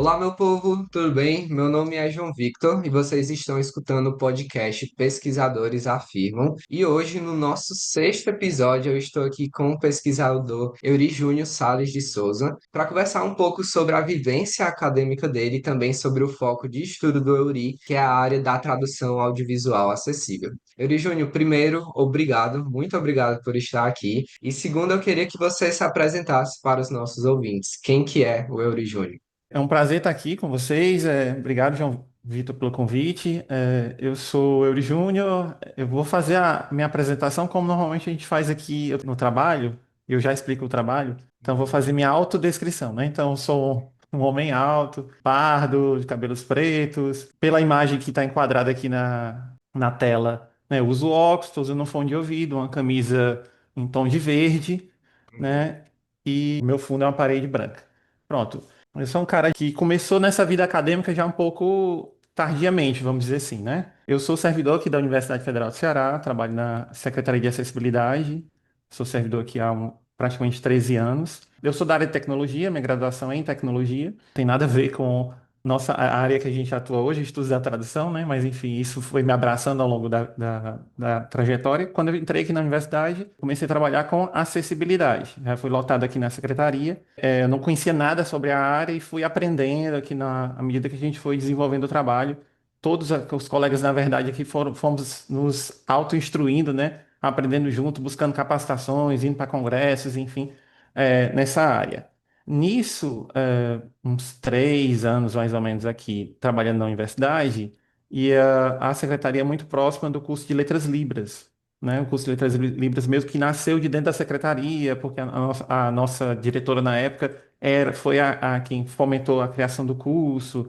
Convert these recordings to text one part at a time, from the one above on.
Olá, meu povo, tudo bem? Meu nome é João Victor e vocês estão escutando o podcast Pesquisadores Afirmam. E hoje, no nosso sexto episódio, eu estou aqui com o pesquisador Eury Júnior Sales de Souza para conversar um pouco sobre a vivência acadêmica dele e também sobre o foco de estudo do Eury, que é a área da tradução audiovisual acessível. Eury Júnior, primeiro, obrigado, muito obrigado por estar aqui. E segundo, eu queria que você se apresentasse para os nossos ouvintes. Quem que é o Eury Júnior? É um prazer estar aqui com vocês. Obrigado, João Vitor, pelo convite. Eu sou Eury Júnior. Eu vou fazer a minha apresentação como normalmente a gente faz aqui no trabalho. Eu já explico o trabalho. Então, vou fazer minha autodescrição, né? Então, eu sou um homem alto, pardo, de cabelos pretos. Pela imagem que está enquadrada aqui na tela, né? Eu uso óculos, estou usando um fone de ouvido, uma camisa em tom de verde, né? E meu fundo é uma parede branca. Pronto. Eu sou um cara que começou nessa vida acadêmica já um pouco tardiamente, vamos dizer assim, né? Eu sou servidor aqui da Universidade Federal do Ceará, trabalho na Secretaria de Acessibilidade, sou servidor aqui há praticamente 13 anos. Eu sou da área de tecnologia, minha graduação é em tecnologia, tem nada a ver com a área que a gente atua hoje, estudos da tradução, né? Mas enfim, isso foi me abraçando ao longo da trajetória. Quando eu entrei aqui na universidade, comecei a trabalhar com acessibilidade. Já fui lotado aqui na secretaria. Eu não conhecia nada sobre a área e fui aprendendo aqui à medida que a gente foi desenvolvendo o trabalho. Todos os colegas, na verdade, aqui fomos nos auto-instruindo, né? Aprendendo junto, buscando capacitações, indo para congressos, enfim, nessa área. Nisso, uns 3 anos mais ou menos aqui, trabalhando na universidade, e a secretaria é muito próxima do curso de Letras Libras, né? O curso de Letras Libras mesmo que nasceu de dentro da secretaria, porque a nossa diretora na época foi a quem fomentou a criação do curso,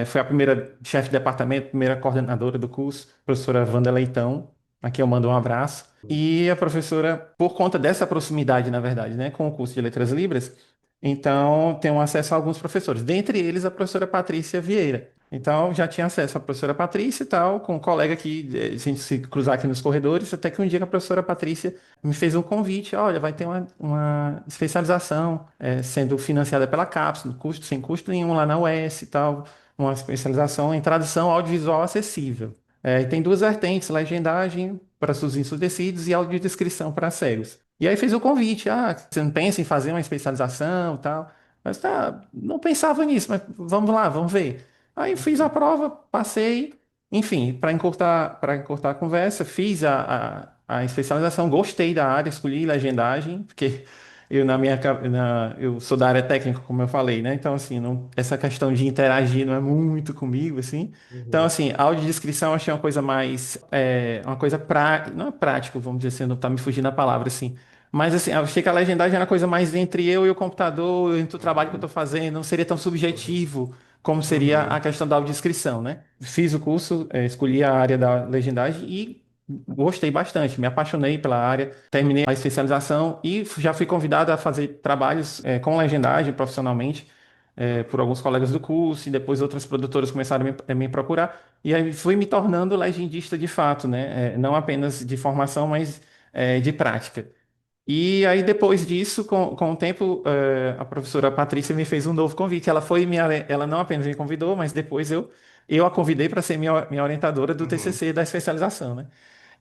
foi a primeira chefe de departamento, primeira coordenadora do curso, professora Wanda Leitão, a quem eu mando um abraço. E a professora, por conta dessa proximidade, na verdade, né, com o curso de Letras Libras, então tenho acesso a alguns professores, dentre eles a professora Patrícia Vieira. Então, já tinha acesso à professora Patrícia e tal, com um colega que a gente se cruzar aqui nos corredores, até que um dia que a professora Patrícia me fez um convite, olha, vai ter uma especialização sendo financiada pela CAPES, no custo, sem custo nenhum lá na UES e tal, uma especialização em tradução audiovisual acessível. E tem duas vertentes, legendagem para surdos e ensurdecidos e audiodescrição para cegos. E aí fez o convite, você não pensa em fazer uma especialização e tal? Mas tá, não pensava nisso, mas vamos lá, vamos ver. Aí fiz a prova, passei, enfim, para encurtar a conversa, fiz a especialização, gostei da área, escolhi legendagem, porque eu sou da área técnica, como eu falei, né? Então, assim, essa questão de interagir não é muito comigo, assim. Então, Uhum. assim, audiodescrição eu achei uma coisa mais, uma coisa não é prática, vamos dizer assim, não tá me fugindo a palavra, assim. Mas, assim, eu achei que a legendagem era uma coisa mais entre eu e o computador, entre o trabalho que eu estou fazendo, não seria tão subjetivo como seria a Uhum. questão da audiodescrição, né? Fiz o curso, escolhi a área da legendagem e gostei bastante, me apaixonei pela área, terminei a especialização e já fui convidado a fazer trabalhos, com legendagem profissionalmente, por alguns colegas do curso, e depois outras produtoras começaram a me procurar, e aí fui me tornando legendista de fato, né? Não apenas de formação, mas de prática. E aí, depois disso, com o tempo, a professora Patrícia me fez um novo convite. Ela não apenas me convidou, mas depois eu a convidei para ser minha orientadora do Uhum. TCC da especialização, né?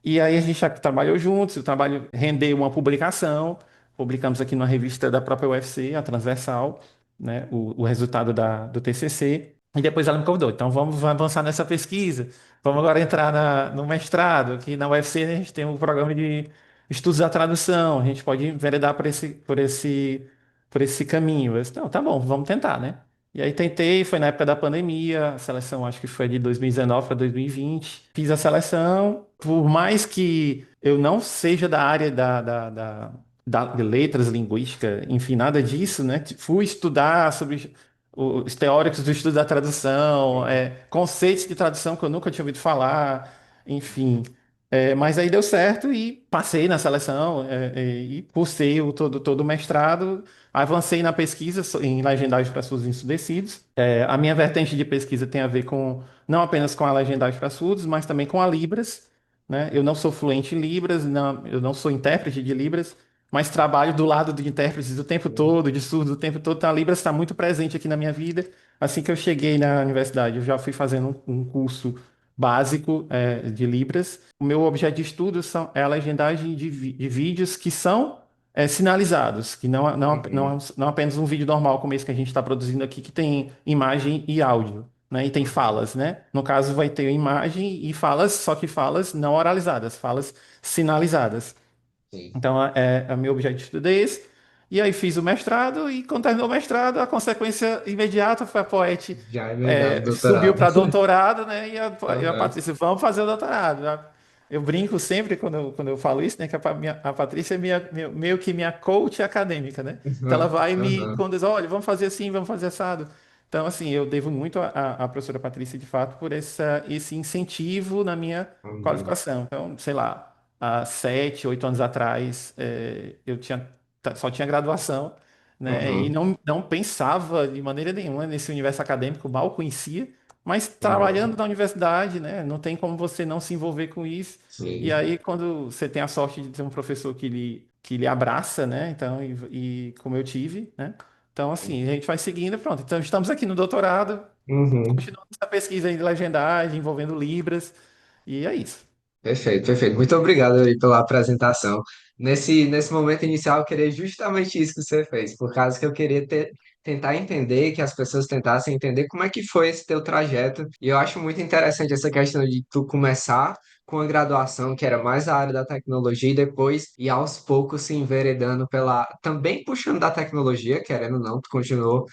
E aí a gente já trabalhou juntos, o trabalho rendeu uma publicação, publicamos aqui numa revista da própria UFC, a Transversal, né? O resultado do TCC. E depois ela me convidou, então vamos avançar nessa pesquisa, vamos agora entrar no mestrado, aqui na UFC a gente tem um programa de estudos da tradução, a gente pode enveredar por esse caminho. Eu disse, não, tá bom, vamos tentar, né? E aí tentei, foi na época da pandemia, a seleção acho que foi de 2019 para 2020. Fiz a seleção, por mais que eu não seja da área de letras, linguística, enfim, nada disso, né? Fui estudar sobre os teóricos do estudo da tradução, conceitos de tradução que eu nunca tinha ouvido falar, enfim. Mas aí deu certo e passei na seleção, e cursei todo o mestrado, avancei na pesquisa em legendagem para surdos e ensurdecidos. A minha vertente de pesquisa tem a ver não apenas com a legendagem para surdos, mas também com a Libras, né? Eu não sou fluente em Libras, não, eu não sou intérprete de Libras, mas trabalho do lado de intérpretes o tempo todo, de surdo o tempo todo, então a Libras está muito presente aqui na minha vida. Assim que eu cheguei na universidade, eu já fui fazendo um curso básico de Libras. O meu objeto de estudo é a legendagem de vídeos que são sinalizados, que Uhum. não apenas um vídeo normal como esse que a gente está produzindo aqui, que tem imagem e áudio, né? E tem Uhum. falas, né? No caso, vai ter imagem e falas, só que falas não oralizadas, falas sinalizadas. Sim. Então, o meu objeto de estudo é esse. E aí fiz o mestrado, e quando terminou o mestrado, a consequência imediata foi a Poete Já emendado, subiu doutorado. para doutorado, né? E a Aham. Patrícia, vamos fazer o doutorado. Eu brinco sempre quando eu falo isso, né? Que a Patrícia é meio que minha coach acadêmica, né? Então ela Aham. vai me Aham. conduz, olha, vamos fazer assim, vamos fazer assado. Então, assim, eu devo muito à professora Patrícia, de fato, por esse incentivo na minha Uhum. qualificação. Então, sei lá, há 7, 8 anos atrás, só tinha graduação, né? E Uhum. não pensava de maneira nenhuma nesse universo acadêmico, mal conhecia, mas trabalhando Uhum. na universidade, né? Não tem como você não se envolver com isso. E Sim. aí, quando você tem a sorte de ter um professor que lhe abraça, né? Então, como eu tive, né? Então, assim, a gente vai seguindo, pronto. Então, estamos aqui no doutorado, Uhum. continuando essa pesquisa aí de legendagem, envolvendo Libras, e é isso. Perfeito, perfeito. Muito obrigado aí pela apresentação. Nesse momento inicial, eu queria justamente isso que você fez, por causa que eu queria tentar entender, que as pessoas tentassem entender como é que foi esse teu trajeto. E eu acho muito interessante essa questão de tu começar com a graduação, que era mais a área da tecnologia, e depois ir aos poucos se enveredando também puxando da tecnologia, querendo ou não, tu continuou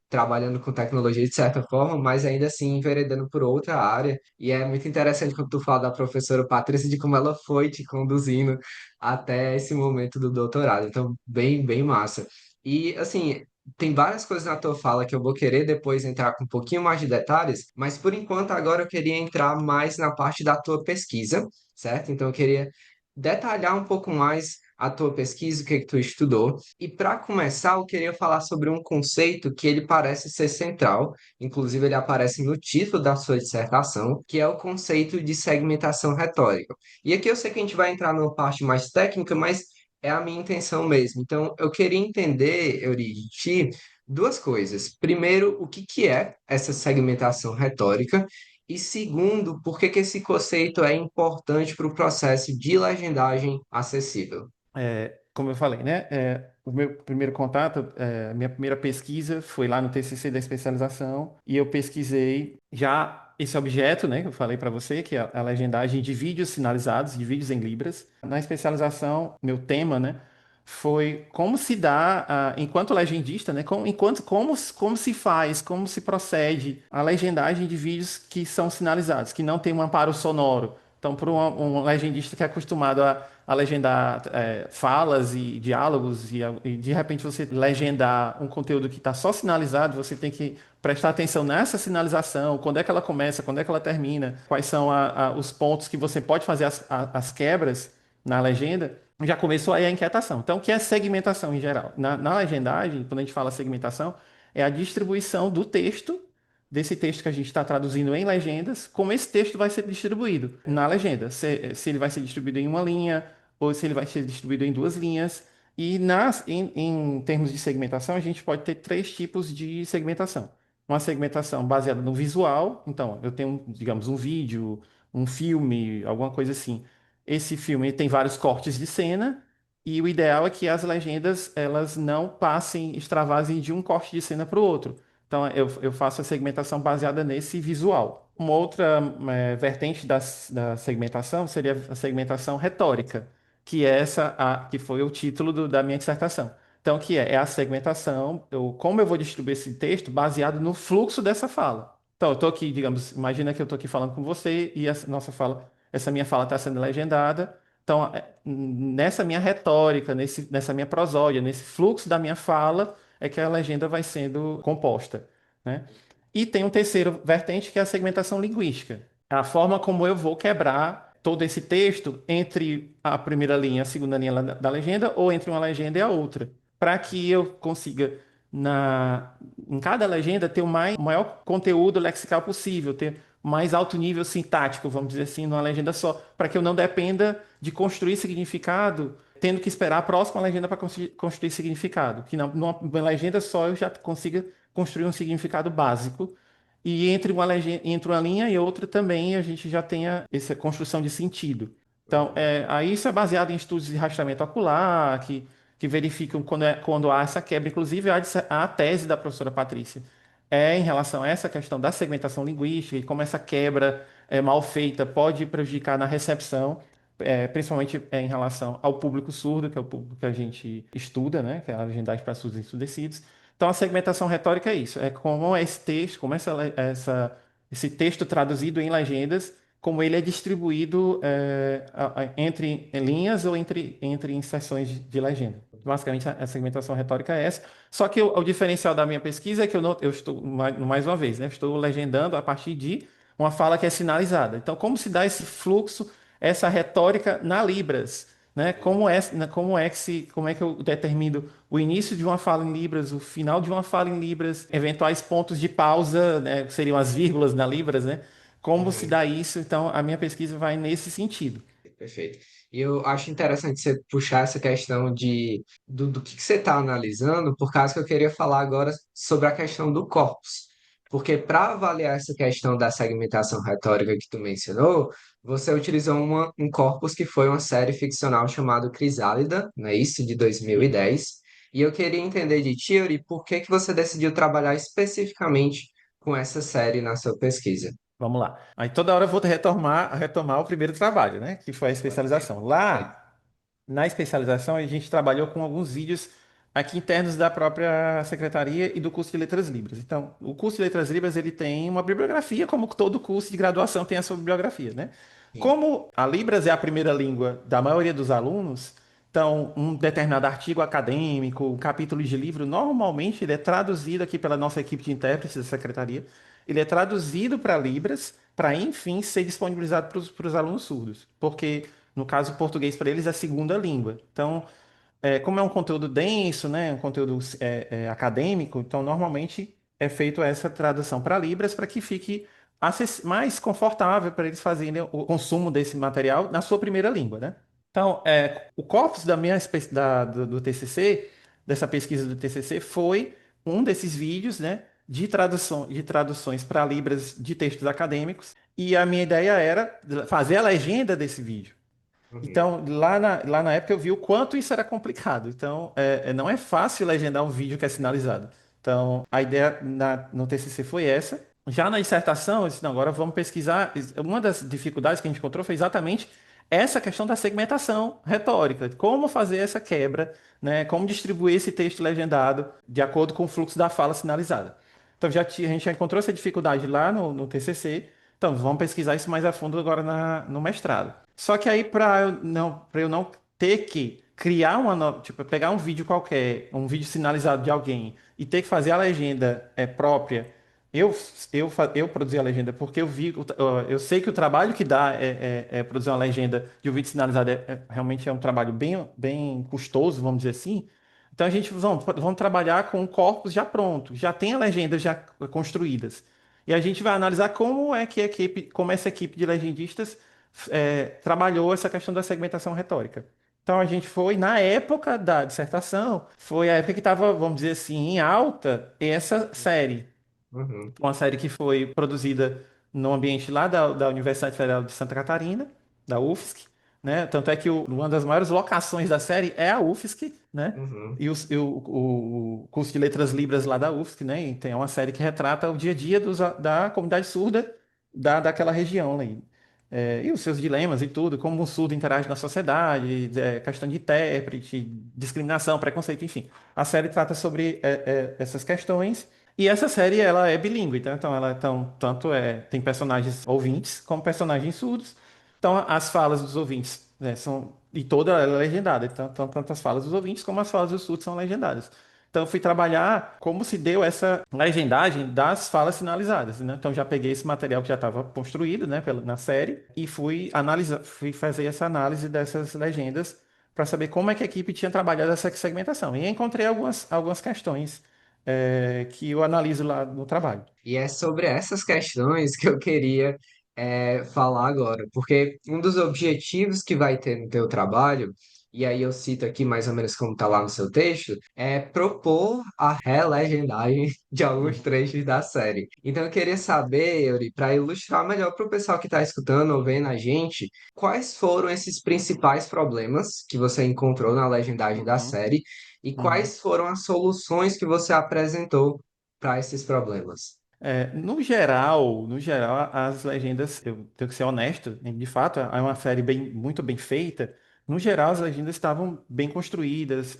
trabalhando com tecnologia de certa forma, mas ainda assim enveredando por outra área. E é muito interessante quando tu fala da professora Patrícia, de como ela foi te conduzindo até esse momento do doutorado. Então, bem, bem massa. E, assim, tem várias coisas na tua fala que eu vou querer depois entrar com um pouquinho mais de detalhes, mas por enquanto agora eu queria entrar mais na parte da tua pesquisa, certo? Então, eu queria detalhar um pouco mais a tua pesquisa, o que que tu estudou. E para começar, eu queria falar sobre um conceito que ele parece ser central. Inclusive, ele aparece no título da sua dissertação, que é o conceito de segmentação retórica. E aqui eu sei que a gente vai entrar numa parte mais técnica, mas é a minha intenção mesmo. Então, eu queria entender, Euri, de ti, duas coisas. Primeiro, o que que é essa segmentação retórica? E segundo, por que que esse conceito é importante para o processo de legendagem acessível? Como eu falei, né? O meu primeiro contato, a minha primeira pesquisa foi lá no TCC da especialização e eu pesquisei já esse objeto, né? Que eu falei para você, que é a legendagem de vídeos sinalizados, de vídeos em Libras. Na especialização, meu tema, né? Foi como se dá, enquanto legendista, né? Como se faz, como se procede a legendagem de vídeos que são sinalizados, que não tem um amparo sonoro. Então, para um legendista que é acostumado a legendar falas e diálogos e de repente você legendar um conteúdo que está só sinalizado, você tem que prestar atenção nessa sinalização, quando é que ela começa, quando é que ela termina, quais são os pontos que você pode fazer as quebras na legenda. Já começou aí a inquietação. Então, o que é segmentação em geral? Na legendagem, quando a gente fala segmentação, é a distribuição do texto desse texto que a gente está traduzindo em legendas, como esse texto vai ser distribuído na legenda. Se ele vai ser distribuído em uma linha, ou se ele vai ser distribuído em duas linhas. E em termos de segmentação, a gente pode ter três tipos de segmentação. Uma segmentação baseada no visual, então eu tenho, digamos, um vídeo, um filme, alguma coisa assim. Esse filme tem vários cortes de cena, e o ideal é que as legendas elas não passem, extravasem de um corte de cena para o outro. Então, eu faço a segmentação baseada nesse visual. Uma outra vertente da segmentação seria a segmentação retórica, que é que foi o título da minha dissertação. Então, é a segmentação, como eu vou distribuir esse texto baseado no fluxo dessa fala. Então, eu estou aqui, digamos, imagina que eu estou aqui falando com você e essa minha fala está sendo legendada. Então, nessa minha retórica, nessa minha prosódia, nesse fluxo da minha fala, é que a legenda vai sendo composta, né? E tem um terceiro vertente que é a segmentação linguística. É a forma como eu vou quebrar todo esse texto entre a primeira linha e a segunda linha da legenda ou entre uma legenda e a outra, para que eu consiga em cada legenda ter o maior conteúdo lexical possível, ter mais alto nível sintático, vamos dizer assim, numa legenda só, para que eu não dependa de construir significado tendo que esperar a próxima legenda para construir significado. Que numa legenda só eu já consiga construir um significado básico. E entre uma linha e outra também a gente já tenha essa construção de sentido. Então, Uhum. aí isso é baseado em estudos de rastreamento ocular, que verificam quando há essa quebra. Inclusive, a tese da professora Patrícia é em relação a essa questão da segmentação linguística e como essa quebra mal feita pode prejudicar na recepção, principalmente em relação ao público surdo, que é o público que a gente estuda, né, que é a legendagem para surdos ensurdecidos. Então, a segmentação retórica é isso, é como esse texto, como esse texto traduzido em legendas, como ele é distribuído entre linhas ou entre inserções de legenda. Basicamente, a segmentação retórica é essa. Só que o diferencial da minha pesquisa é que eu estou, mais uma vez, né, estou legendando a partir de uma fala que é sinalizada. Então, como se dá esse fluxo, essa retórica na Libras? Né? Como é que eu determino o início de uma fala em Libras, o final de uma fala em Libras, eventuais pontos de pausa, né, que seriam as vírgulas na Libras, né? Como se Uhum. dá isso? Então, a minha pesquisa vai nesse sentido. Perfeito. E eu acho interessante você puxar essa questão do que você está analisando, por causa que eu queria falar agora sobre a questão do corpus. Porque para avaliar essa questão da segmentação retórica que tu mencionou, você utilizou um corpus que foi uma série ficcional chamada Crisálida, não é isso? De 2010. E eu queria entender de ti, Yuri, por que que você decidiu trabalhar especificamente com essa série na sua pesquisa? Vamos lá. Aí toda hora eu vou retomar o primeiro trabalho, né? Que foi a Perfeito. especialização. Lá, na especialização, a gente trabalhou com alguns vídeos aqui internos da própria secretaria e do curso de Letras Libras. Então, o curso de Letras Libras ele tem uma bibliografia, como todo curso de graduação tem a sua bibliografia, né? Sim. Como a Libras é a primeira língua da maioria dos alunos, então um determinado artigo acadêmico, um capítulo de livro, normalmente ele é traduzido aqui pela nossa equipe de intérpretes da secretaria, ele é traduzido para Libras, para enfim ser disponibilizado para os alunos surdos, porque no caso, o português para eles é a segunda língua. Então, como é um conteúdo denso, né, um conteúdo acadêmico, então normalmente é feito essa tradução para Libras para que fique mais confortável para eles fazerem o consumo desse material na sua primeira língua, né? Então, o corpus do TCC, dessa pesquisa do TCC, foi um desses vídeos, né, de traduções para Libras de textos acadêmicos, e a minha ideia era fazer a legenda desse vídeo. Uhum. Então, lá na época eu vi o quanto isso era complicado. Então, não é fácil legendar um vídeo que é sinalizado. Então, a ideia no TCC foi essa. Já na dissertação, eu disse, não, agora vamos pesquisar. Uma das dificuldades que a gente encontrou foi exatamente essa questão da segmentação retórica. Como fazer essa quebra, né? Como distribuir esse texto legendado de acordo com o fluxo da fala sinalizada. Então, a gente já encontrou essa dificuldade lá no TCC. Então, vamos pesquisar isso mais a fundo agora no mestrado. Só que aí, para eu não ter que criar tipo, pegar um vídeo qualquer, um vídeo sinalizado de alguém e ter que fazer a legenda própria, eu produzi a legenda porque eu sei que o trabalho que dá é produzir uma legenda de um vídeo sinalizado realmente é um trabalho bem custoso, vamos dizer assim. Então a gente vamos trabalhar com um corpus já pronto, já tem a legenda já construídas. E a gente vai analisar como essa equipe de legendistas trabalhou essa questão da segmentação retórica. Então a gente foi, na época da dissertação, foi a época que estava, vamos dizer assim, em alta essa série. Uhum. Uma série que foi produzida no ambiente lá da Universidade Federal de Santa Catarina, da UFSC, né? Tanto é que uma das maiores locações da série é a UFSC, né? Uhum. E o curso de Letras Libras lá da UFSC, né? E tem uma série que retrata o dia a dia da comunidade surda daquela região aí. E os seus dilemas e tudo, como o surdo interage na sociedade, questão de intérprete, discriminação, preconceito, enfim. A série trata sobre essas questões. E essa série, ela é bilíngue, tá? Então ela tanto tem personagens ouvintes como personagens surdos. Então as falas dos ouvintes, né, e toda ela é legendada. Então tanto as falas dos ouvintes como as falas dos surdos são legendadas. Então eu fui trabalhar como se deu essa legendagem das falas sinalizadas, né? Então já peguei esse material que já estava construído, né, na série e fui fazer essa análise dessas legendas para saber como é que a equipe tinha trabalhado essa segmentação. E encontrei algumas questões que eu analiso lá no trabalho. E é sobre essas questões que eu queria falar agora, porque um dos objetivos que vai ter no teu trabalho e aí eu cito aqui mais ou menos como está lá no seu texto, é propor a relegendagem de alguns Uhum. trechos da série. Então eu queria saber, Yuri, para ilustrar melhor para o pessoal que está escutando ou vendo a gente, quais foram esses principais problemas que você encontrou na legendagem da Uhum. série e Uhum. quais foram as soluções que você apresentou para esses problemas? No geral, as legendas, eu tenho que ser honesto, né, de fato, é uma série muito bem feita. No geral, as legendas estavam bem construídas,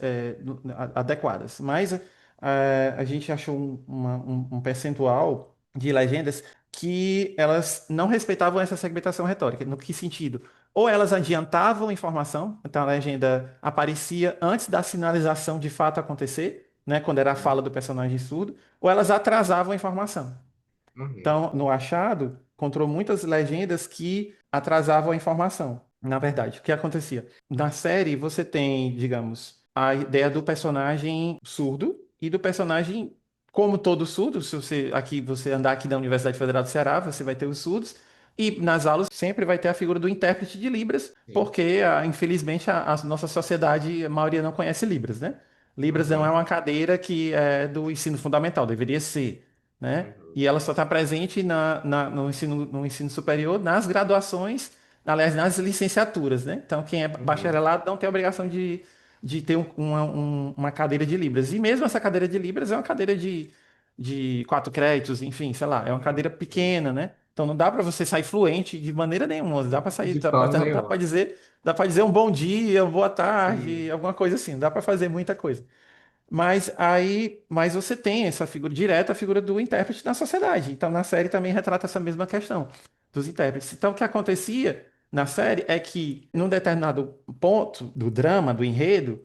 adequadas. Mas a gente achou um percentual de legendas que elas não respeitavam essa segmentação retórica. No que sentido? Ou elas adiantavam informação, então a legenda aparecia antes da sinalização de fato acontecer, né, quando era a fala do personagem surdo, ou elas atrasavam a informação. Uhum, Então, no achado, encontrou muitas legendas que atrasavam a informação. Na verdade, o que acontecia? Na série, você tem, digamos, a ideia do personagem surdo e do personagem, como todo surdo, se você andar aqui da Universidade Federal do Ceará, você vai ter os surdos, e nas aulas sempre vai ter a figura do intérprete de Libras, sim. porque, infelizmente, a nossa sociedade, a maioria não conhece Libras, né? Libras não é Uhum, uma cadeira que é do ensino fundamental, deveria ser, né? uhum, E ela só está presente no ensino superior, nas graduações, aliás, nas licenciaturas, né? Então, quem é uhum, bacharelado não tem a obrigação de ter uma cadeira de Libras. E mesmo essa cadeira de Libras é uma cadeira de 4 créditos, enfim, sei lá, é uma cadeira uhum, sim. pequena, né? Então não dá para você sair fluente de maneira nenhuma. Dá para sair, De forma dá nenhuma. para dizer um bom dia, boa Sim. tarde, alguma coisa assim. Dá para fazer muita coisa. Mas você tem essa figura direta, a figura do intérprete na sociedade. Então, na série também retrata essa mesma questão dos intérpretes. Então, o que acontecia na série é que, num determinado ponto do drama, do enredo,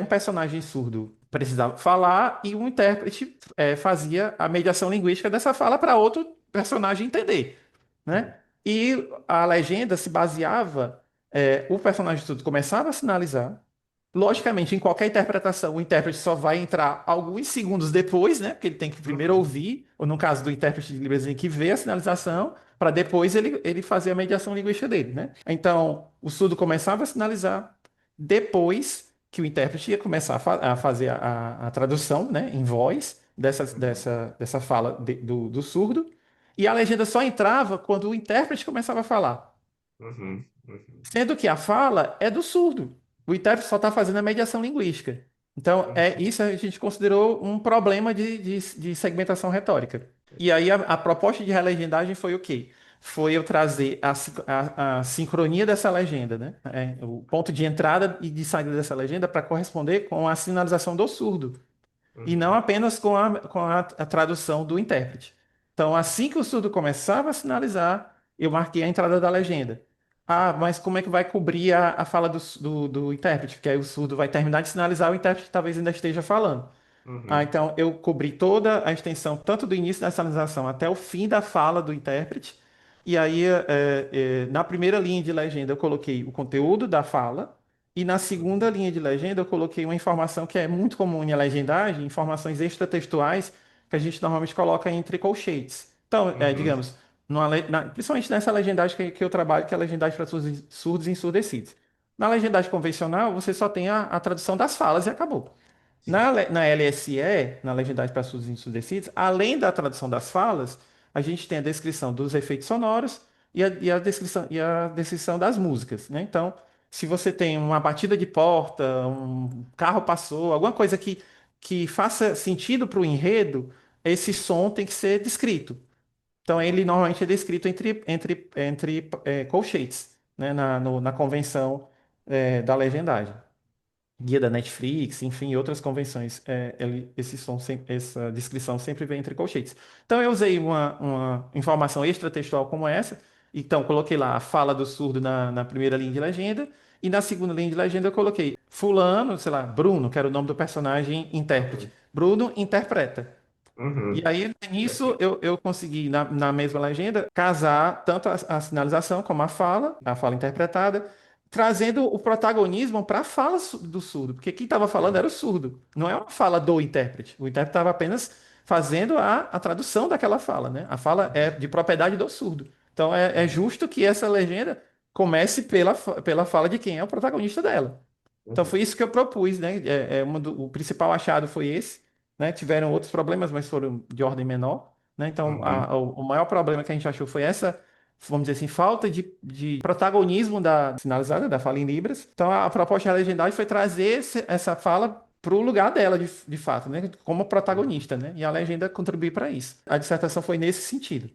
um personagem surdo precisava falar e um intérprete fazia a mediação linguística dessa fala para outro personagem entender, Uhum, né? E a legenda se baseava, o personagem surdo começava a sinalizar. Logicamente, em qualquer interpretação, o intérprete só vai entrar alguns segundos depois, né? Porque ele tem que primeiro uhum, ouvir, ou no caso do intérprete de Libras, ele tem que ver a sinalização, para depois ele fazer a mediação linguística dele, né? Então, o surdo começava a sinalizar, depois que o intérprete ia começar a fazer a tradução, né, em voz, uhum, dessa fala do surdo, e a legenda só entrava quando o intérprete começava a falar. uhum, uhum, Sendo que a fala é do surdo. O intérprete só está fazendo a mediação linguística. Então, uhum, isso a gente considerou um problema de segmentação retórica. E aí a proposta de relegendagem foi o quê? Foi eu trazer a sincronia dessa legenda, né? O ponto de entrada e de saída dessa legenda para corresponder com a sinalização do surdo e não uhum, apenas com a tradução do intérprete. Então, assim que o surdo começava a sinalizar, eu marquei a entrada da legenda. Ah, mas como é que vai cobrir a fala do intérprete? Porque aí o surdo vai terminar de sinalizar, o intérprete talvez ainda esteja falando. uhum, Então eu cobri toda a extensão, tanto do início da sinalização até o fim da fala do intérprete. E aí, na primeira linha de legenda, eu coloquei o conteúdo da fala. E na segunda uhum, linha de legenda, eu coloquei uma informação que é muito comum em legendagem, informações extratextuais, que a gente normalmente coloca entre colchetes. Então, uhum, digamos, principalmente nessa legendagem que eu trabalho, que é a legendagem para surdos e ensurdecidos. Na legendagem convencional, você só tem a tradução das falas e acabou. sim. Na LSE, na Legendagem para Surdos e Ensurdecidos, além da tradução das falas, a gente tem a descrição dos efeitos sonoros e a descrição das músicas, né? Então, se você tem uma batida de porta, um carro passou, alguma coisa que faça sentido para o enredo, esse som tem que ser descrito. Então, ele normalmente é descrito entre colchetes, né? Na convenção, da legendagem guia da Netflix, enfim, outras convenções, essa descrição sempre vem entre colchetes. Então eu usei uma informação extratextual como essa, então coloquei lá a fala do surdo na primeira linha de legenda, e na segunda linha de legenda eu coloquei fulano, sei lá, Bruno, que era o nome do personagem intérprete. Uhum, Bruno interpreta. E uhum, aí, nisso, perfeito. eu consegui, na mesma legenda, casar tanto a sinalização como a fala interpretada, trazendo o protagonismo para a fala do surdo, porque quem estava falando era o surdo, não é uma fala do intérprete. O intérprete estava apenas fazendo a tradução daquela fala, né? A fala é Uhum, de propriedade do surdo. Então, é uhum, justo que essa legenda comece pela fala de quem é o protagonista dela. Então Uhum, foi isso que eu propus, né? O principal achado foi esse, né? Tiveram outros problemas, mas foram de ordem menor, né? Então uhum, o maior problema que a gente achou foi essa, vamos dizer assim, falta de protagonismo da sinalizada, da fala em Libras. Então a proposta da legendagem foi trazer essa fala para o lugar dela, de fato, né? Como uhum. protagonista, né? E a legenda contribui para isso. A dissertação foi nesse sentido.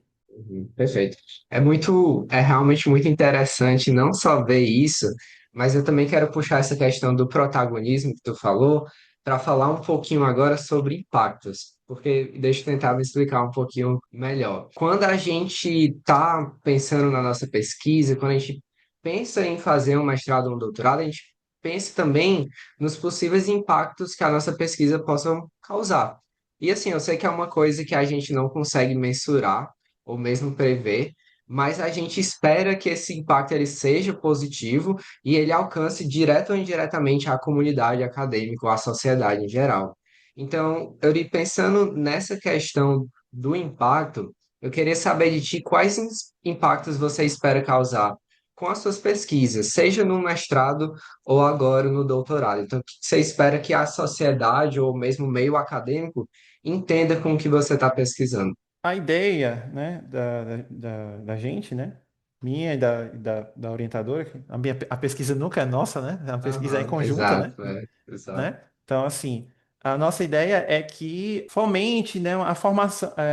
Perfeito. É realmente muito interessante não só ver isso, mas eu também quero puxar essa questão do protagonismo que tu falou, para falar um pouquinho agora sobre impactos, porque deixa eu tentar me explicar um pouquinho melhor. Quando a gente está pensando na nossa pesquisa, quando a gente pensa em fazer um mestrado ou um doutorado, a gente pensa também nos possíveis impactos que a nossa pesquisa possa causar. E assim, eu sei que é uma coisa que a gente não consegue mensurar ou mesmo prever, mas a gente espera que esse impacto ele seja positivo e ele alcance direto ou indiretamente a comunidade acadêmica ou a sociedade em geral. Então, pensando nessa questão do impacto, eu queria saber de ti quais impactos você espera causar com as suas pesquisas, seja no mestrado ou agora no doutorado. Então, o que você espera que a sociedade ou mesmo o meio acadêmico entenda com o que você está pesquisando? A ideia, né, da gente, né, minha e da orientadora, a pesquisa nunca é nossa, né, a pesquisa é Aham, conjunta, né, exato, exato. né? Então, assim, a nossa ideia é que fomente, né,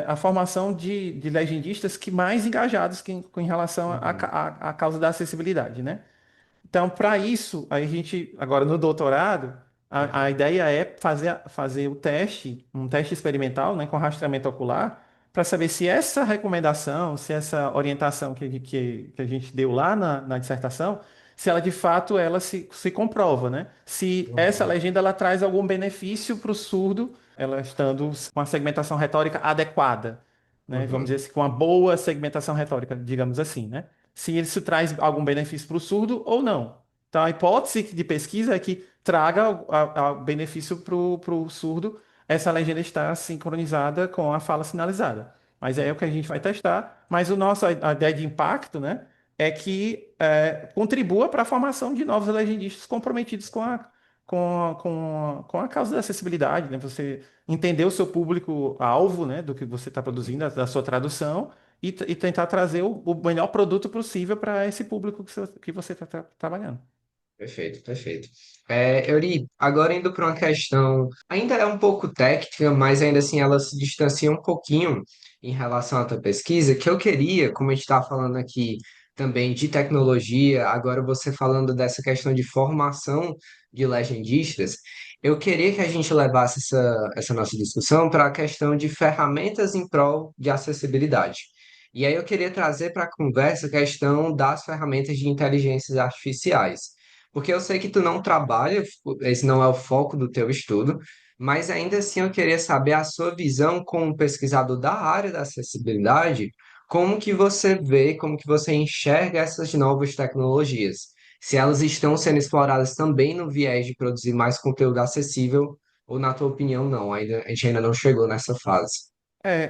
a formação de legendistas que mais engajados em relação Uhum, à causa da acessibilidade, né? Então, para isso, a gente, agora no doutorado, a uhum, ideia é fazer o teste, um teste experimental, né, com rastreamento ocular, para saber se essa recomendação, se essa orientação que a gente deu lá na dissertação, se ela de fato ela se comprova, né? Se essa uhum, legenda ela traz algum benefício para o surdo, ela estando com a segmentação retórica adequada, né? Vamos uhum, dizer assim, com uma boa segmentação retórica, digamos assim, né? Se isso traz algum benefício para o surdo ou não. Então, a hipótese de pesquisa é que traga benefício para o surdo essa legenda estar sincronizada com a fala sinalizada. Mas é o que a gente vai testar. Mas a ideia de impacto, né, é que contribua para a formação de novos legendistas comprometidos com a causa da acessibilidade, né? Você entender o seu público-alvo, né, do que você está uhum. produzindo, da sua tradução, e tentar trazer o melhor produto possível para esse público que você está trabalhando. Perfeito, perfeito. Euri, agora indo para uma questão, ainda é um pouco técnica, mas ainda assim ela se distancia um pouquinho em relação à tua pesquisa, que eu queria, como a gente está falando aqui também de tecnologia, agora você falando dessa questão de formação de legendistas, eu queria que a gente levasse essa nossa discussão para a questão de ferramentas em prol de acessibilidade. E aí eu queria trazer para a conversa a questão das ferramentas de inteligências artificiais. Porque eu sei que tu não trabalha, esse não é o foco do teu estudo, mas ainda assim eu queria saber a sua visão como pesquisador da área da acessibilidade, como que você vê, como que você enxerga essas novas tecnologias? Se elas estão sendo exploradas também no viés de produzir mais conteúdo acessível, ou na tua opinião, não, a gente ainda não chegou nessa fase.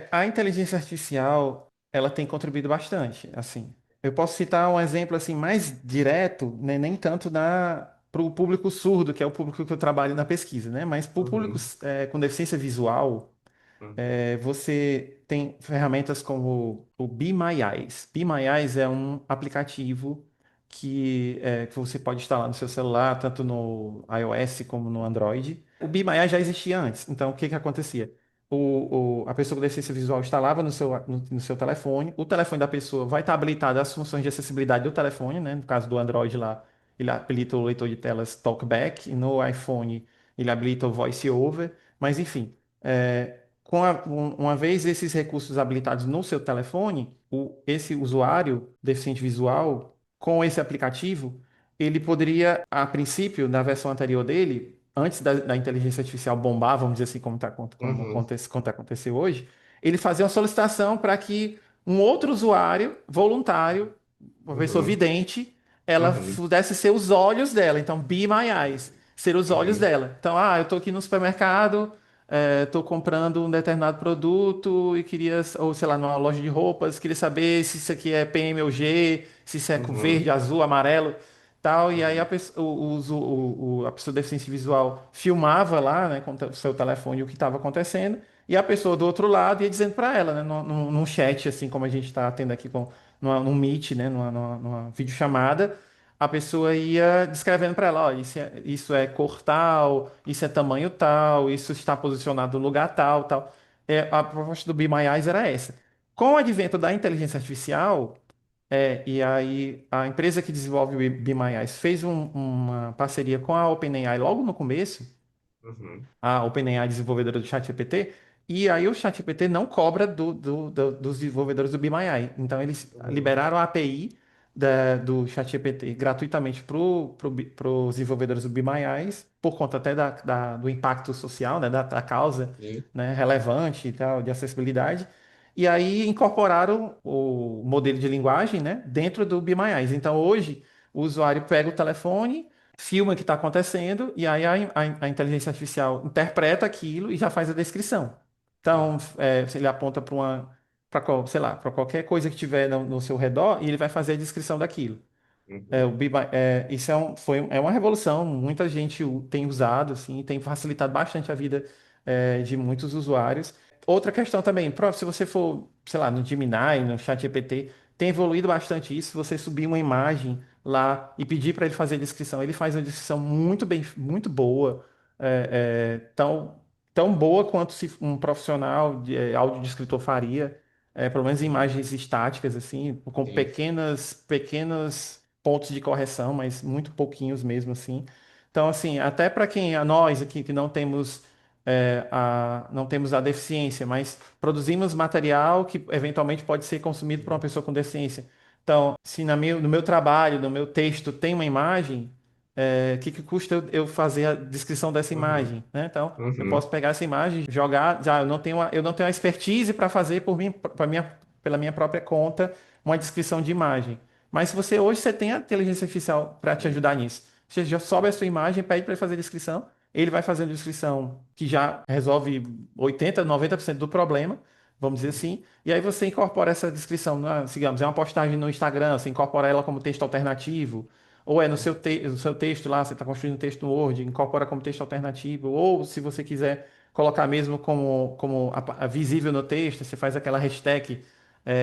A inteligência artificial, ela tem contribuído bastante, assim. Eu posso citar um exemplo assim mais direto, né, nem tanto para o público surdo, que é o público que eu trabalho na pesquisa, né? Mas para o público Uhum, com deficiência visual, uhum, você tem ferramentas como o Be My Eyes. Be My Eyes é um aplicativo que você pode instalar no seu celular, tanto no iOS como no Android. O Be My Eyes já existia antes, então o que que acontecia? A pessoa com deficiência visual instalava no seu telefone, o telefone da pessoa vai estar habilitado às funções de acessibilidade do telefone, né? No caso do Android lá, ele habilita o leitor de telas TalkBack, e no iPhone ele habilita o Voice Over, mas enfim. Uma vez esses recursos habilitados no seu telefone, esse usuário deficiente visual, com esse aplicativo, ele poderia, a princípio, na versão anterior dele, antes da inteligência artificial bombar, vamos dizer assim, uhum, como tá aconteceu hoje, ele fazia uma solicitação para que um outro usuário voluntário, uma pessoa uhum, vidente, ela uhum, pudesse ser os olhos dela. Então, be my eyes, ser os olhos uhum, dela. Então, eu estou aqui no supermercado, estou comprando um determinado produto e queria, ou sei lá, numa loja de roupas, queria saber se isso aqui é PM ou G, se isso é com uhum, verde, azul, amarelo. tal, e aí Uhum. a pessoa de deficiência visual filmava lá, né, com o seu telefone o que estava acontecendo, e a pessoa do outro lado ia dizendo para ela, né, num chat, assim como a gente está tendo aqui num Meet, né, numa videochamada, a pessoa ia descrevendo para ela, ó, isso é cor tal, isso é tamanho tal, isso está posicionado no lugar tal, tal. A proposta do Be My Eyes era essa. Com o advento da inteligência artificial, e aí a empresa que desenvolve o Be My Eyes fez uma parceria com a OpenAI logo no começo, Uhum. a OpenAI desenvolvedora do ChatGPT, e aí o ChatGPT não cobra dos desenvolvedores do Be My AI. Então eles Uhum. liberaram a API do ChatGPT gratuitamente para os desenvolvedores do Be My Eyes, por conta até do impacto social, né, da causa, Sim. né, relevante e tal, de acessibilidade. E aí incorporaram o modelo de linguagem, né, dentro do Be My Eyes. Então hoje o usuário pega o telefone, filma o que está acontecendo e aí a inteligência artificial interpreta aquilo e já faz a descrição. Então, se ele aponta sei lá, para qualquer coisa que tiver no seu redor e ele vai fazer a descrição daquilo. Uhum. Isso é uma revolução, muita gente tem usado, assim, tem facilitado bastante a vida de muitos usuários. Outra questão também, se você for, sei lá, no Gemini, no ChatGPT, tem evoluído bastante isso. Se você subir uma imagem lá e pedir para ele fazer a descrição, ele faz uma descrição muito bem, muito boa, tão boa quanto se um profissional de audiodescritor faria, pelo menos em imagens estáticas, assim, com Sim. pequenas pontos de correção, mas muito pouquinhos mesmo assim. Então, assim, até para nós aqui que não temos a deficiência, mas produzimos material que eventualmente pode ser consumido por uma pessoa com deficiência. Então, se no meu trabalho, no meu texto tem uma imagem, que custa eu fazer a descrição dessa Uhum. imagem, né? Então, eu Uhum. posso pegar essa imagem, jogar, já eu não tenho a expertise para fazer pela minha própria conta uma descrição de imagem. Mas se você tem a inteligência artificial para te ajudar nisso. Você já sobe a sua imagem, pede para ele fazer a descrição, ele vai fazendo a descrição que já resolve 80, 90% do problema, vamos dizer assim, e aí você incorpora essa descrição, digamos, é uma postagem no Instagram, você incorpora ela como texto alternativo, ou é no seu texto lá, você está construindo um texto no Word, incorpora como texto alternativo, ou se você quiser colocar mesmo como a visível no texto, você faz aquela hashtag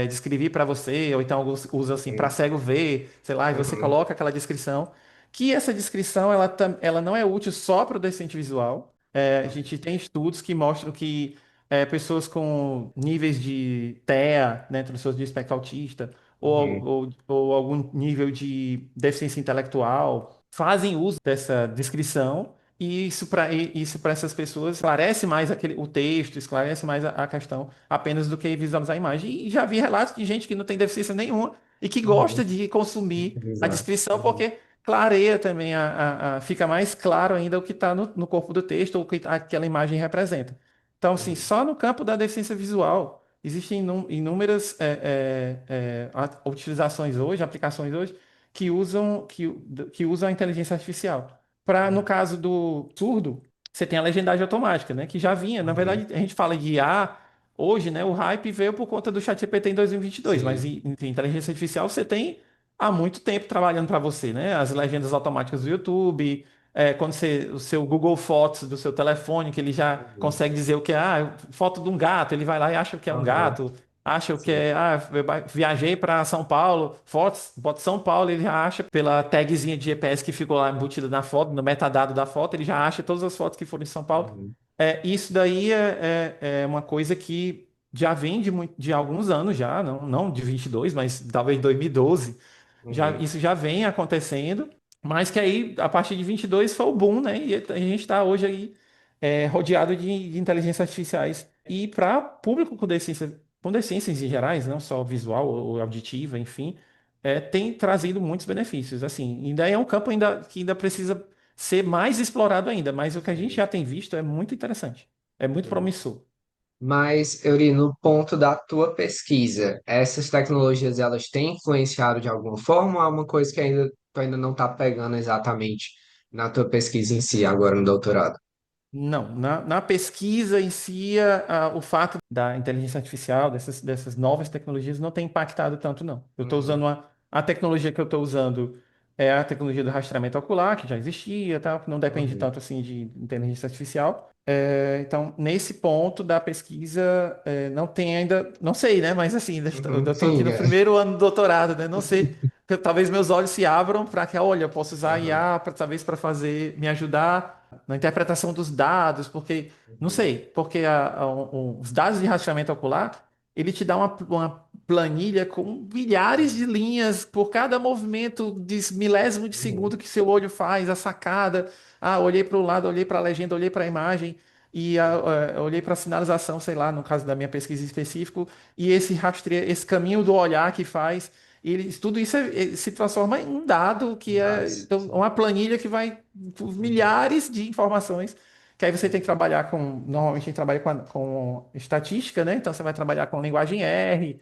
descrever para você, ou então alguns usam assim, para Uhum. cego ver, sei lá, e você Uhum. coloca aquela descrição, que essa descrição ela não é útil só para o deficiente visual. A gente tem estudos que mostram que pessoas com níveis de TEA, né, transtorno de espectro autista, Uhum. ou algum nível de deficiência intelectual, fazem uso dessa descrição. E isso para essas pessoas esclarece mais o texto, esclarece mais a questão apenas do que visualizar a imagem. E já vi relatos de gente que não tem deficiência nenhuma e que gosta Uhum. de consumir a Exato. descrição Uhum. porque clareia também, fica mais claro ainda o que está no corpo do texto ou o que aquela imagem representa. Então, assim, Uhum. só no campo da deficiência visual existem inúmeras utilizações hoje, aplicações hoje, que usam a inteligência artificial. No Uhum. caso do surdo, você tem a legendagem automática, né? Que já vinha. Na Uhum. verdade, a gente fala de IA hoje, né? O hype veio por conta do ChatGPT em 2022, mas Sim. em inteligência artificial você tem há muito tempo trabalhando para você, né? As legendas automáticas do YouTube, quando o seu Google Fotos do seu telefone, que ele já Uhum. consegue dizer o que é, foto de um gato, ele vai lá e acha que é um Uhum. gato, acha o que Sim. é, viajei para São Paulo, fotos, bota São Paulo, ele já acha pela tagzinha de GPS que ficou lá embutida na foto, no metadado da foto, ele já acha todas as fotos que foram em São Paulo. Uhum. Isso daí é uma coisa que já vem de alguns anos já, não de 22, mas talvez 2012, Uhum. isso já vem acontecendo, mas que aí, a partir de 22 foi o boom, né? E a gente está hoje aí rodeado de inteligências artificiais. E para público com deficiências em gerais, não só visual ou auditiva, enfim, tem trazido muitos benefícios. Assim, ainda é um campo que ainda precisa ser mais explorado ainda, mas o que a gente Sim. já tem visto é muito interessante, é muito Sim. promissor. Mas, Euri, no ponto da tua pesquisa, essas tecnologias elas têm influenciado de alguma forma ou é uma coisa que tu ainda não está pegando exatamente na tua pesquisa em si, agora no doutorado? Não, na pesquisa em si, o fato da inteligência artificial, dessas novas tecnologias, não tem impactado tanto, não. Eu estou Uhum. usando a tecnologia que eu estou usando. é a tecnologia do rastreamento ocular, que já existia, tá? Não depende Uhum, tanto assim de inteligência artificial. Então, nesse ponto da pesquisa, não tem ainda, não sei, né? Mas assim, eu uhum, estou aqui sim, no primeiro ano do doutorado, né? Não sei, talvez meus olhos se abram para que, olha, eu posso usar a aham, IA para talvez para fazer, me ajudar na interpretação dos dados, porque, não uhum, sei, porque os dados de rastreamento ocular, ele te dá uma planilha com milhares de linhas por cada movimento de milésimo de uhum, segundo que seu olho faz, a sacada. Ah, olhei para o lado, olhei para a legenda, olhei para a imagem e olhei para a sinalização, sei lá, no caso da minha pesquisa específica, e esse rastreio, esse caminho do olhar que faz, tudo isso se transforma em um dado que é dados, então, sim. uma planilha que vai por Uhum, milhares de informações. Que aí você tem que uhum, trabalhar com. Normalmente a gente trabalha com estatística, né? Então você vai trabalhar com linguagem R,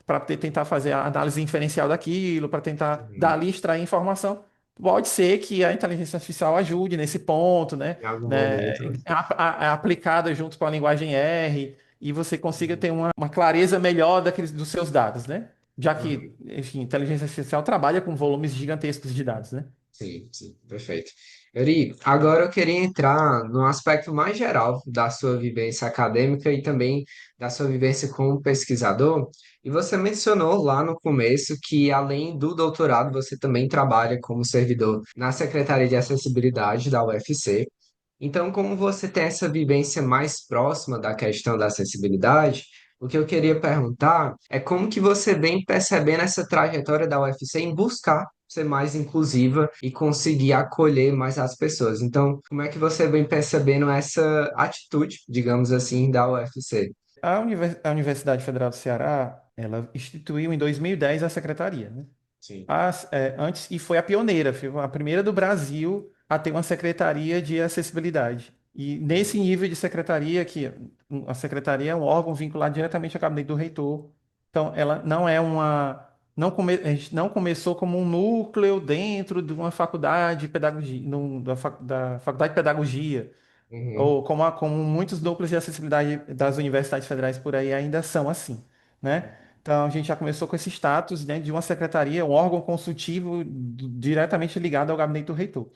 para tentar fazer a análise inferencial daquilo, para tentar uhum. dali extrair informação. Pode ser que a inteligência artificial ajude nesse ponto, né? Em algum Né? momento. É aplicada junto com a linguagem R e você consiga ter uma clareza melhor dos seus dados, né? Já que, Uhum. enfim, inteligência artificial trabalha com volumes gigantescos de dados, né? Sim, sim, perfeito. Eri, agora eu queria entrar no aspecto mais geral da sua vivência acadêmica e também da sua vivência como pesquisador. E você mencionou lá no começo que, além do doutorado, você também trabalha como servidor na Secretaria de Acessibilidade da UFC. Então, como você tem essa vivência mais próxima da questão da acessibilidade, o que eu queria perguntar é como que você vem percebendo essa trajetória da UFC em buscar ser mais inclusiva e conseguir acolher mais as pessoas. Então, como é que você vem percebendo essa atitude, digamos assim, da UFC? A Universidade Federal do Ceará, ela instituiu em 2010 a secretaria, né? Sim. Antes, e foi a pioneira, foi a primeira do Brasil a ter uma secretaria de acessibilidade. E nesse Uhum. nível de secretaria, que a secretaria é um órgão vinculado diretamente ao gabinete do reitor. Então, ela não é uma. A gente não começou como um núcleo dentro de uma faculdade de pedagogia, da faculdade de pedagogia, Uhum. ou como muitos núcleos de acessibilidade das universidades federais por aí ainda são assim, né? Então a gente já começou com esse status, né, de uma secretaria, um órgão consultivo diretamente ligado ao gabinete do reitor.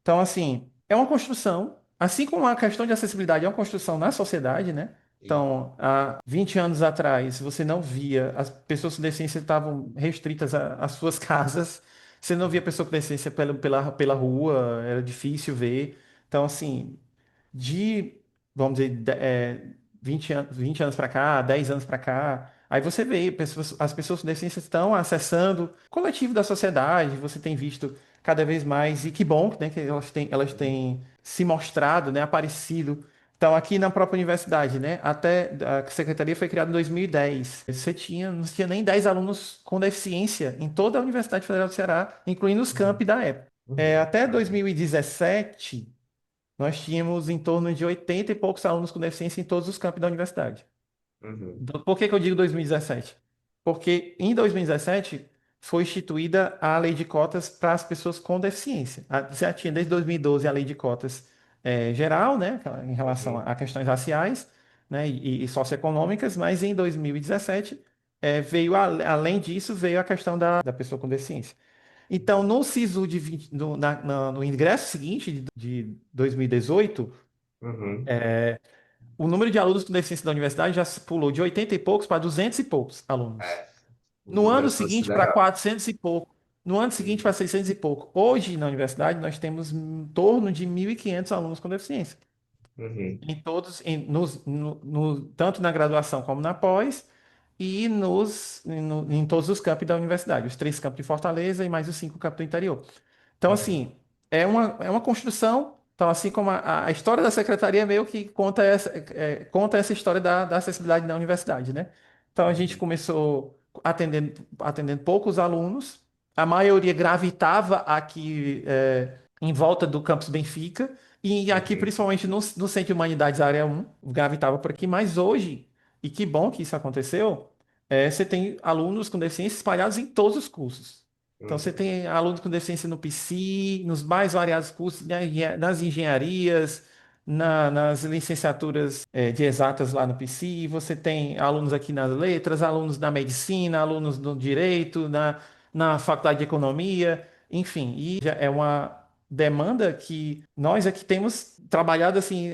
Então, assim, é uma construção, assim como a questão de acessibilidade é uma construção na sociedade, né? Sim. Então, há 20 anos atrás, você não via, as pessoas com deficiência estavam restritas às suas casas, você não via pessoa com deficiência pela rua, era difícil ver. Então, assim, de, vamos dizer, 20 anos para cá, 10 anos para cá, aí você vê, as pessoas com deficiência estão acessando o coletivo da sociedade, você tem visto cada vez mais, e que bom, né, que elas Uhum. têm se mostrado, né, aparecido. Então, aqui na própria universidade, né, até a secretaria foi criada em 2010. Não tinha nem 10 alunos com deficiência em toda a Universidade Federal do Ceará, incluindo os Uhum. campi da época. Uhum. Até Caramba. 2017, nós tínhamos em torno de 80 e poucos alunos com deficiência em todos os campos da universidade. Uhum. Por que que eu digo 2017? Porque em 2017 foi instituída a lei de cotas para as pessoas com deficiência. Já tinha desde 2012 a lei de cotas geral, né, em relação Uhum. a questões raciais, né, e socioeconômicas, mas em 2017 além disso, veio a questão da pessoa com deficiência. Então, no SISU de 20, no ingresso seguinte de 2018, Uhum. o número de alunos com deficiência da universidade já se pulou de 80 e poucos para 200 e poucos alunos. É, um No ano número seguinte, para considerável. 400 e pouco. No ano seguinte, para Uhum. 600 e pouco. Hoje, na universidade, nós temos em torno de 1.500 alunos com deficiência. Uhum. Em todos, tanto na graduação como na pós, e em todos os campos da universidade. Os 3 campos de Fortaleza e mais os 5 campos do interior. Então, Uhum. assim, é uma construção. Então, assim como a história da secretaria meio que conta essa história da acessibilidade na universidade, né? Então, a gente Uhum. começou atendendo poucos alunos, a maioria gravitava aqui em volta do campus Benfica, e aqui, Uhum. principalmente no Centro de Humanidades Área 1, gravitava por aqui, mas hoje, e que bom que isso aconteceu, você tem alunos com deficiência espalhados em todos os cursos. Então, você Uhum. tem alunos com deficiência no PC, nos mais variados cursos, né, nas engenharias, nas licenciaturas de exatas lá no PC, você tem alunos aqui nas letras, alunos na medicina, alunos no direito, na faculdade de economia. enfim, e já é uma demanda que nós aqui temos trabalhado assim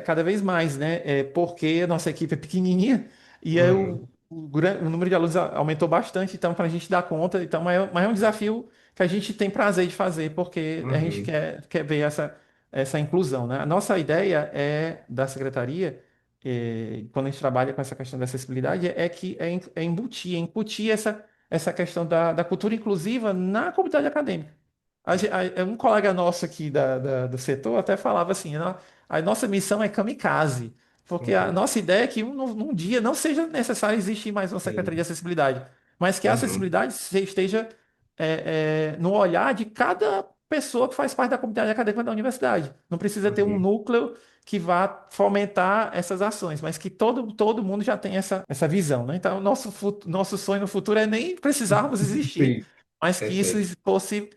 cada vez mais, né? Porque a nossa equipe é pequenininha e Uhum, o número de alunos aumentou bastante, então para a gente dar conta, então, mas é um desafio que a gente tem prazer de fazer, porque a gente uhum, quer ver essa inclusão, né? A nossa ideia da secretaria, quando a gente trabalha com essa questão da acessibilidade, é incutir essa questão da cultura inclusiva na comunidade acadêmica. Um colega nosso aqui do setor até falava assim, a nossa missão é kamikaze, porque a uhum, nossa ideia é que num dia não seja necessário existir mais uma Secretaria de sim, Acessibilidade, mas que a uhum, acessibilidade esteja no olhar de cada pessoa que faz parte da comunidade acadêmica da universidade. Não precisa ter um uhum. núcleo que vá fomentar essas ações, mas que todo mundo já tem essa visão, né? Então, nosso sonho no futuro é nem precisarmos existir, Sim, mas que isso perfeito. fosse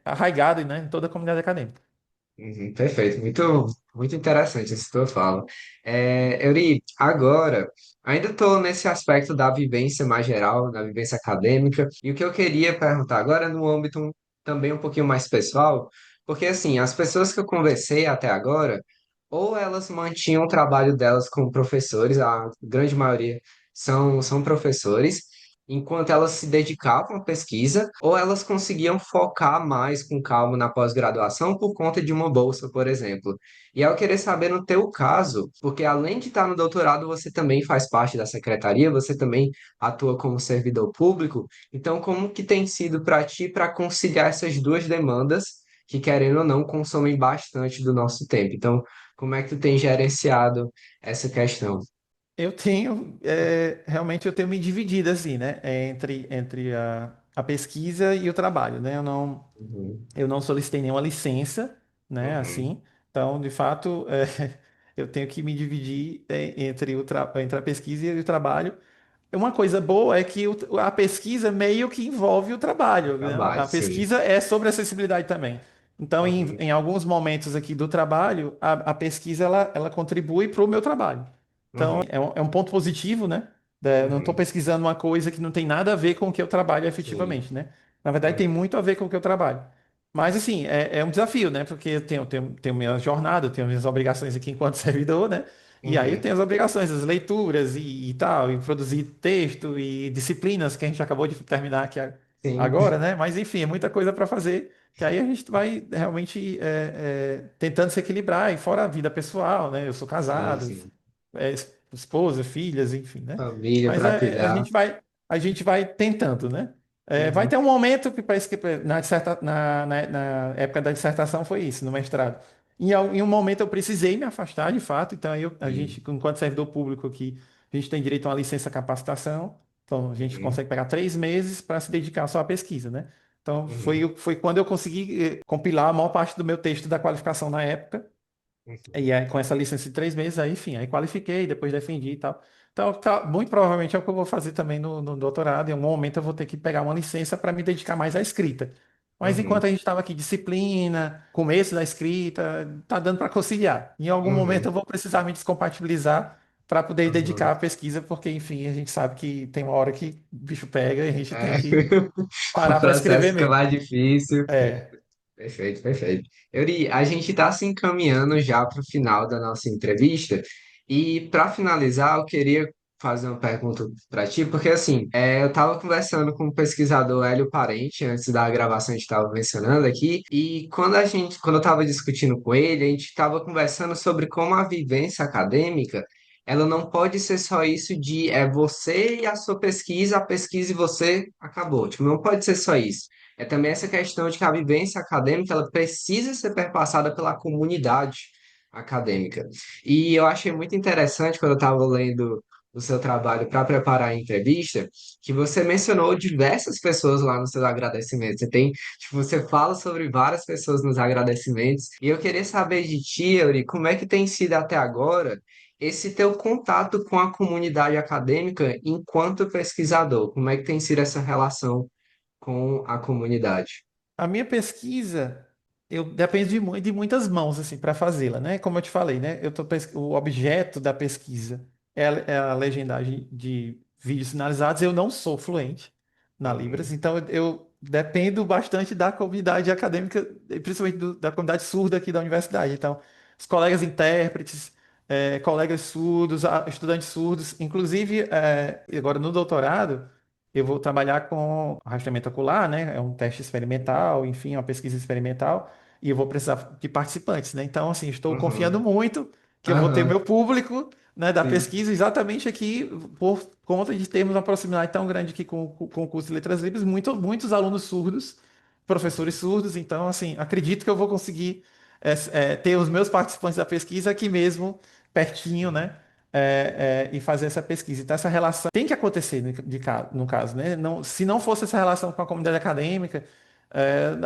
arraigado, né, em toda a comunidade acadêmica. Uhum, perfeito, muito interessante essa tua fala. Euri, agora, ainda estou nesse aspecto da vivência mais geral, da vivência acadêmica, e o que eu queria perguntar agora é no âmbito também um pouquinho mais pessoal, porque assim, as pessoas que eu conversei até agora, ou elas mantinham o trabalho delas como professores, a grande maioria são professores, enquanto elas se dedicavam à pesquisa, ou elas conseguiam focar mais com calma na pós-graduação por conta de uma bolsa, por exemplo. E eu queria saber no teu caso, porque além de estar no doutorado, você também faz parte da secretaria, você também atua como servidor público. Então, como que tem sido para ti para conciliar essas duas demandas que, querendo ou não, consomem bastante do nosso tempo? Então, como é que tu tem gerenciado essa questão? Realmente eu tenho me dividido assim, né, entre a pesquisa e o trabalho, né? Uhum, Eu não solicitei nenhuma licença, né, uhum, assim. Então, de fato, eu tenho que me dividir entre a pesquisa e o trabalho. Uma coisa boa é que a pesquisa meio que envolve o trabalho, né? trabalho, A sim. pesquisa é sobre acessibilidade também. Então, Uhum, em alguns momentos aqui do trabalho, a pesquisa ela contribui para o meu trabalho. Então, uhum, é um ponto positivo, né? Eu não estou uhum, pesquisando uma coisa que não tem nada a ver com o que eu trabalho sim. efetivamente, né? Na verdade, tem Uhum, muito a ver com o que eu trabalho. Mas, assim, é um desafio, né? Porque eu tenho minha jornada, eu tenho minhas obrigações aqui enquanto servidor, né? E aí uhum, tem as obrigações, as leituras e tal, e produzir texto e disciplinas que a gente acabou de terminar aqui sim, agora, né? Mas enfim, é muita coisa para fazer, que aí a gente vai realmente tentando se equilibrar, e fora a vida pessoal, né? Eu sou sim, casado, sim. esposa, filhas, enfim, né? Família Mas para cuidar. a gente vai tentando, né? Vai Uhum, ter um momento que parece que na época da dissertação foi isso, no mestrado. Em um momento eu precisei me afastar, de fato, então a gente, sim, enquanto servidor público aqui, a gente tem direito a uma licença capacitação, então a gente uhum, consegue pegar 3 meses para se dedicar só à pesquisa, né? Então uhum, foi quando eu consegui compilar a maior parte do meu texto da qualificação na época, uhum, e aí, com essa licença de 3 meses, aí, enfim, aí qualifiquei, depois defendi e tal. Então, muito provavelmente é o que eu vou fazer também no doutorado. Em algum momento eu vou ter que pegar uma licença para me dedicar mais à escrita. Mas enquanto uhum, a gente estava aqui, disciplina, começo da escrita, tá dando para conciliar. Em algum momento uhum, eu vou precisar me descompatibilizar para poder dedicar uhum. à pesquisa, porque, enfim, a gente sabe que tem uma hora que o bicho pega e a gente tem É, que o parar para processo escrever fica mesmo. mais difícil. É. Perfeito, perfeito. Euri, a gente está se encaminhando já para o final da nossa entrevista e para finalizar, eu queria fazer uma pergunta para ti, porque assim, eu estava conversando com o pesquisador Hélio Parente antes da gravação, a gente estava mencionando aqui, e quando eu estava discutindo com ele, a gente estava conversando sobre como a vivência acadêmica, ela não pode ser só isso de você e a pesquisa e você acabou. Tipo, não pode ser só isso. É também essa questão de que a vivência acadêmica ela precisa ser perpassada pela comunidade acadêmica. E eu achei muito interessante quando eu estava lendo o seu trabalho para preparar a entrevista, que você mencionou diversas pessoas lá nos seus agradecimentos. Você fala sobre várias pessoas nos agradecimentos, e eu queria saber de ti, Yuri, como é que tem sido até agora esse teu contato com a comunidade acadêmica enquanto pesquisador? Como é que tem sido essa relação com a comunidade? A minha pesquisa, eu depende de muitas mãos assim para fazê-la, né? Como eu te falei, né? O objeto da pesquisa é a legendagem de vídeos sinalizados. Eu não sou fluente na Libras, Uhum, então dependo bastante da comunidade acadêmica, principalmente da comunidade surda aqui da universidade. Então, os colegas intérpretes, colegas surdos, estudantes surdos, inclusive, agora no doutorado, eu vou trabalhar com rastreamento ocular, né? É um teste experimental, enfim, uma pesquisa experimental, e eu vou precisar de participantes, né? Então, assim, estou confiando Uhum. muito que eu vou ter Aham, meu público, né, da sim. pesquisa exatamente aqui por conta de termos uma proximidade tão grande aqui com o curso de Letras Livres, muitos alunos surdos, professores surdos, então, assim, acredito que eu vou conseguir ter os meus participantes da pesquisa aqui mesmo, pertinho, né, e fazer essa pesquisa. Então, essa relação tem que acontecer no caso, né? Não, se não fosse essa relação com a comunidade acadêmica,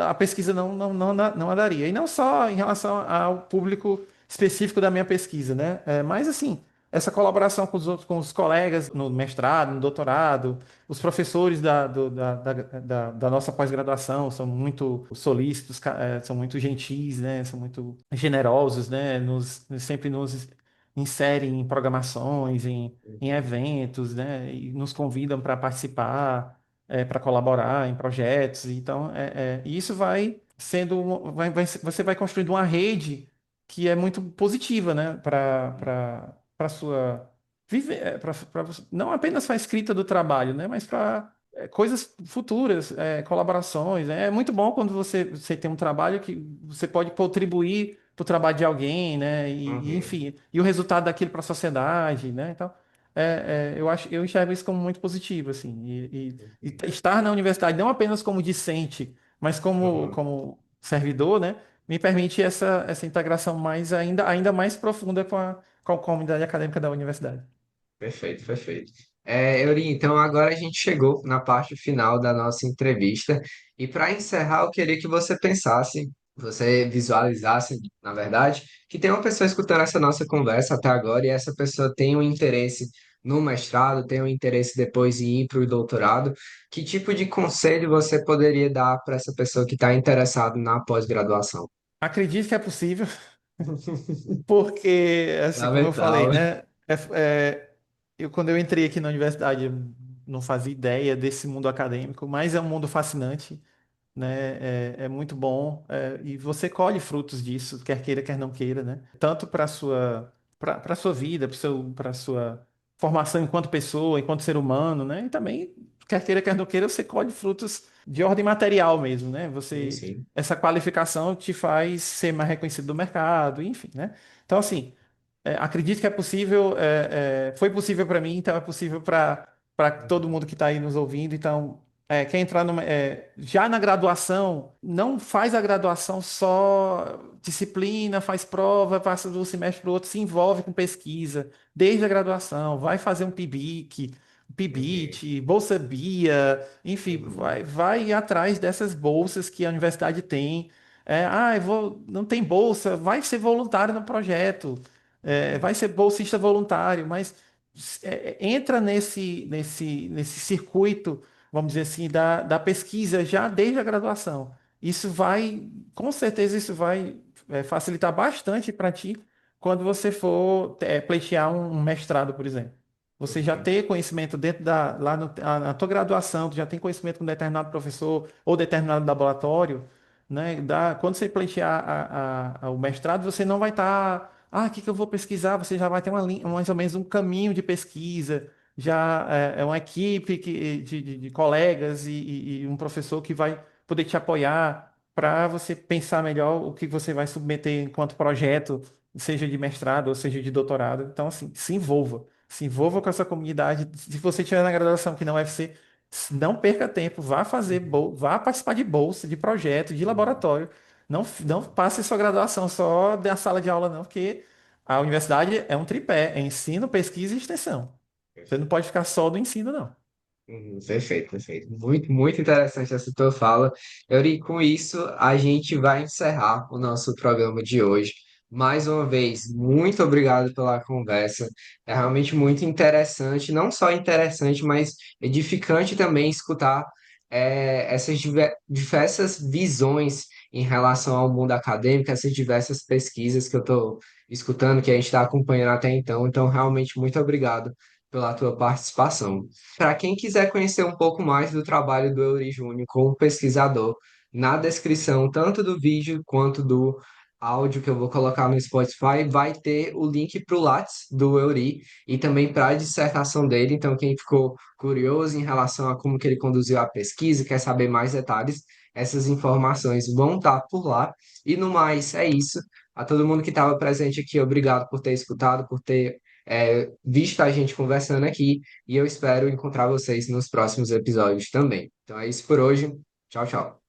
a pesquisa não andaria. E não só em relação ao público específico da minha pesquisa, né? Mas assim, essa colaboração com os outros, com os colegas no mestrado, no doutorado, os professores da nossa pós-graduação são muito solícitos, são muito gentis, né? São muito generosos, né? Sempre nos inserem em programações, em eventos, né? E nos convidam para participar, para colaborar em projetos. Então, e isso vai sendo, você vai construindo uma rede que é muito positiva, né, para sua viver, não apenas para a escrita do trabalho, né, mas para coisas futuras, colaborações. Né? É muito bom quando você tem um trabalho que você pode contribuir para o trabalho de alguém, né, Uhum. enfim, e o resultado daquilo para a sociedade, né, então eu enxergo isso como muito positivo, assim, e estar na universidade não apenas como discente, mas Uhum. como servidor, né, me permite essa integração ainda mais profunda com a comunidade acadêmica da universidade. Perfeito, perfeito. Euri, então agora a gente chegou na parte final da nossa entrevista e para encerrar eu queria que você pensasse, você visualizasse, na verdade, que tem uma pessoa escutando essa nossa conversa até agora e essa pessoa tem um interesse no mestrado, tem um interesse depois em ir para o doutorado. Que tipo de conselho você poderia dar para essa pessoa que está interessada na pós-graduação? Acredito que é possível, porque, assim, como eu falei, Fundamental. né, quando eu entrei aqui na universidade, eu não fazia ideia desse mundo acadêmico, mas é um mundo fascinante, né? É muito bom, e você colhe frutos disso, quer queira, quer não queira, né? Tanto para sua vida, para sua formação enquanto pessoa, enquanto ser humano, né? E também, quer queira, quer não queira, você colhe frutos de ordem material mesmo, né? Sim, sim. Essa qualificação te faz ser mais reconhecido no mercado, enfim, né? Então, assim, acredito que é possível, foi possível para mim, então é possível para todo mundo que está aí nos ouvindo. Então, quer entrar já na graduação, não faz a graduação só disciplina, faz prova, passa de um semestre para o outro, se envolve com pesquisa desde a graduação, vai fazer um PIBIC, Uhum, PIBIT, Bolsa Bia, enfim, uhum, vai atrás dessas bolsas que a universidade tem. Não tem bolsa, vai ser voluntário no projeto, uhum, vai ser bolsista voluntário, mas entra nesse circuito, vamos dizer assim, da pesquisa já desde a graduação. Com certeza, isso vai facilitar bastante para ti quando você for pleitear um mestrado, por exemplo. Você já uhum, ter conhecimento lá na tua graduação, tu já tem conhecimento com determinado professor ou determinado laboratório, né? Quando você pleitear o mestrado, você não vai estar, o que que eu vou pesquisar? Você já vai ter mais ou menos um caminho de pesquisa, já é uma equipe de colegas e um professor que vai poder te apoiar para você pensar melhor o que você vai submeter enquanto projeto, seja de mestrado ou seja de doutorado. Então, assim, se envolva com essa comunidade. Se você estiver na graduação que não é UFC, não perca tempo, vá participar de bolsa, de projeto, de uhum, laboratório. Não passe sua graduação só da sala de aula, não, porque a universidade é um tripé, é ensino, pesquisa e extensão. Você não perfeito. pode ficar só do ensino, não. Perfeito, perfeito. Muito, muito interessante essa tua fala. Yuri, com isso, a gente vai encerrar o nosso programa de hoje. Mais uma vez, muito obrigado pela conversa. É realmente muito interessante, não só interessante, mas edificante também escutar essas diversas visões em relação ao mundo acadêmico, essas diversas pesquisas que eu estou escutando, que a gente está acompanhando até então. Então, realmente, muito obrigado pela tua participação. Para quem quiser conhecer um pouco mais do trabalho do Eury Júnior como pesquisador, na descrição, tanto do vídeo quanto do áudio que eu vou colocar no Spotify, vai ter o link para o Lattes do Eury e também para a dissertação dele. Então, quem ficou curioso em relação a como que ele conduziu a pesquisa, quer saber mais detalhes, essas informações vão estar por lá. E no mais, é isso. A todo mundo que estava presente aqui, obrigado por ter escutado, por ter visto a gente conversando aqui. E eu espero encontrar vocês nos próximos episódios também. Então é isso por hoje. Tchau, tchau.